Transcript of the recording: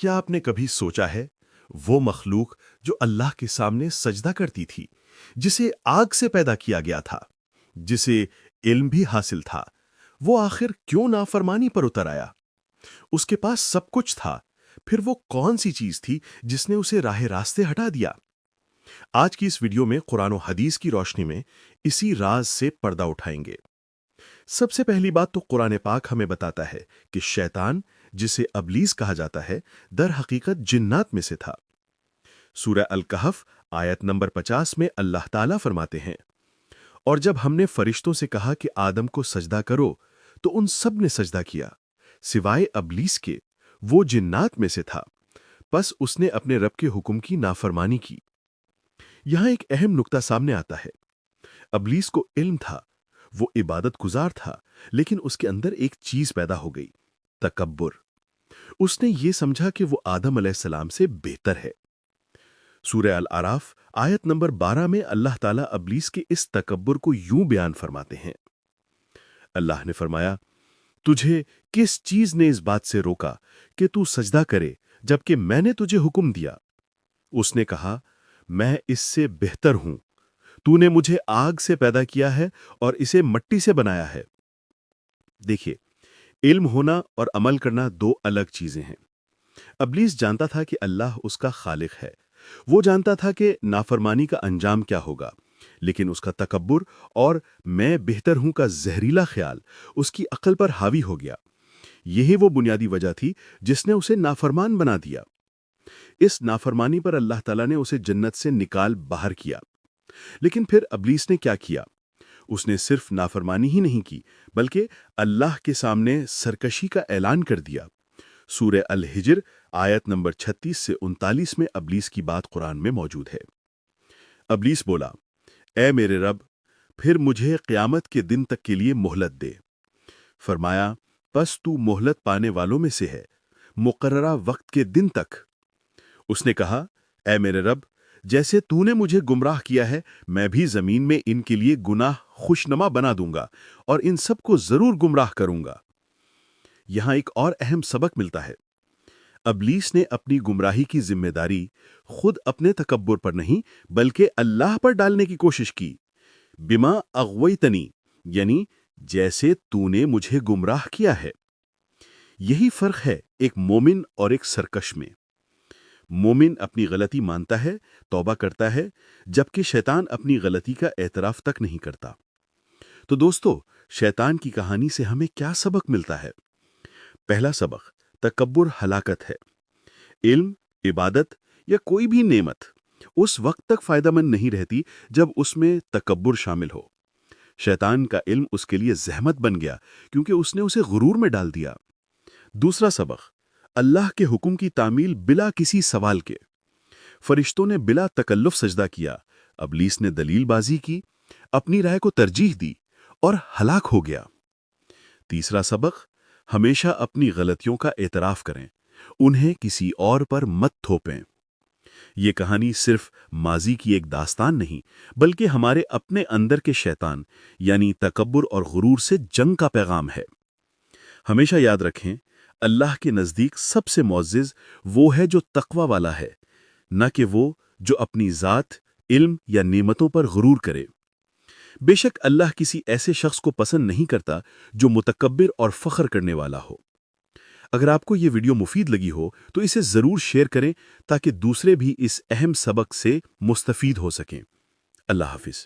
کیا آپ نے کبھی سوچا ہے وہ مخلوق جو اللہ کے سامنے سجدہ کرتی تھی، جسے آگ سے پیدا کیا گیا تھا، جسے علم بھی حاصل تھا، وہ آخر کیوں نافرمانی پر اتر آیا؟ اس کے پاس سب کچھ تھا، پھر وہ کون سی چیز تھی جس نے اسے راہ راستے ہٹا دیا؟ آج کی اس ویڈیو میں قرآن و حدیث کی روشنی میں اسی راز سے پردہ اٹھائیں گے۔ سب سے پہلی بات تو قرآن پاک ہمیں بتاتا ہے کہ شیطان، جسے ابلیس کہا جاتا ہے، در حقیقت جنات میں سے تھا۔ سورہ الکہف آیت نمبر 50 میں اللہ تعالیٰ فرماتے ہیں، اور جب ہم نے فرشتوں سے کہا کہ آدم کو سجدہ کرو تو ان سب نے سجدہ کیا سوائے ابلیس کے، وہ جنات میں سے تھا، پس اس نے اپنے رب کے حکم کی نافرمانی کی۔ یہاں ایک اہم نکتہ سامنے آتا ہے۔ ابلیس کو علم تھا، وہ عبادت گزار تھا، لیکن اس کے اندر ایک چیز پیدا ہو گئی: تکبر۔ اس نے یہ سمجھا کہ وہ آدم علیہ السلام سے بہتر ہے۔ سورہ الاعراف آیت نمبر 12 میں اللہ تعالیٰ ابلیس کے اس تکبر کو یوں بیان فرماتے ہیں۔ اللہ نے فرمایا، تجھے کس چیز نے اس بات سے روکا کہ تو سجدہ کرے جبکہ میں نے تجھے حکم دیا؟ اس نے کہا، میں اس سے بہتر ہوں، تو نے مجھے آگ سے پیدا کیا ہے اور اسے مٹی سے بنایا ہے۔ دیکھیے، علم ہونا اور عمل کرنا دو الگ چیزیں ہیں۔ ابلیس جانتا تھا کہ اللہ اس کا خالق ہے، وہ جانتا تھا کہ نافرمانی کا انجام کیا ہوگا، لیکن اس کا تکبر اور میں بہتر ہوں کا زہریلا خیال اس کی عقل پر حاوی ہو گیا۔ یہی وہ بنیادی وجہ تھی جس نے اسے نافرمان بنا دیا۔ اس نافرمانی پر اللہ تعالیٰ نے اسے جنت سے نکال باہر کیا۔ لیکن پھر ابلیس نے کیا کیا؟ اس نے صرف نافرمانی ہی نہیں کی، بلکہ اللہ کے سامنے سرکشی کا اعلان کر دیا۔ سورہ الحجر آیت نمبر 36 سے 39 میں ابلیس کی بات قرآن میں موجود ہے۔ ابلیس بولا، اے میرے رب، پھر مجھے قیامت کے دن تک کے لیے مہلت دے۔ فرمایا، پس تو مہلت پانے والوں میں سے ہے، مقررہ وقت کے دن تک۔ اس نے کہا، اے میرے رب، جیسے تو نے مجھے گمراہ کیا ہے، میں بھی زمین میں ان کے لیے گناہ خوشنما بنا دوں گا اور ان سب کو ضرور گمراہ کروں گا۔ یہاں ایک اور اہم سبق ملتا ہے۔ ابلیس نے اپنی گمراہی کی ذمہ داری خود اپنے تکبر پر نہیں بلکہ اللہ پر ڈالنے کی کوشش کی۔ بما اغویتنی، یعنی جیسے تو نے مجھے گمراہ کیا ہے۔ یہی فرق ہے ایک مومن اور ایک سرکش میں۔ مومن اپنی غلطی مانتا ہے، توبہ کرتا ہے، جبکہ شیطان اپنی غلطی کا اعتراف تک نہیں کرتا۔ تو دوستو، شیطان کی کہانی سے ہمیں کیا سبق ملتا ہے؟ پہلا سبق، تکبر ہلاکت ہے۔ علم، عبادت یا کوئی بھی نعمت اس وقت تک فائدہ مند نہیں رہتی جب اس میں تکبر شامل ہو۔ شیطان کا علم اس کے لیے زحمت بن گیا کیونکہ اس نے اسے غرور میں ڈال دیا۔ دوسرا سبق، اللہ کے حکم کی تعمیل بلا کسی سوال کے۔ فرشتوں نے بلا تکلف سجدہ کیا، ابلیس نے دلیل بازی کی، اپنی رائے کو ترجیح دی اور ہلاک ہو گیا۔ تیسرا سبق، ہمیشہ اپنی غلطیوں کا اعتراف کریں، انہیں کسی اور پر مت تھوپیں۔ یہ کہانی صرف ماضی کی ایک داستان نہیں بلکہ ہمارے اپنے اندر کے شیطان یعنی تکبر اور غرور سے جنگ کا پیغام ہے۔ ہمیشہ یاد رکھیں، اللہ کے نزدیک سب سے معزز وہ ہے جو تقوی والا ہے، نہ کہ وہ جو اپنی ذات، علم یا نعمتوں پر غرور کرے۔ بے شک اللہ کسی ایسے شخص کو پسند نہیں کرتا جو متکبر اور فخر کرنے والا ہو۔ اگر آپ کو یہ ویڈیو مفید لگی ہو تو اسے ضرور شیئر کریں تاکہ دوسرے بھی اس اہم سبق سے مستفید ہو سکیں۔ اللہ حافظ۔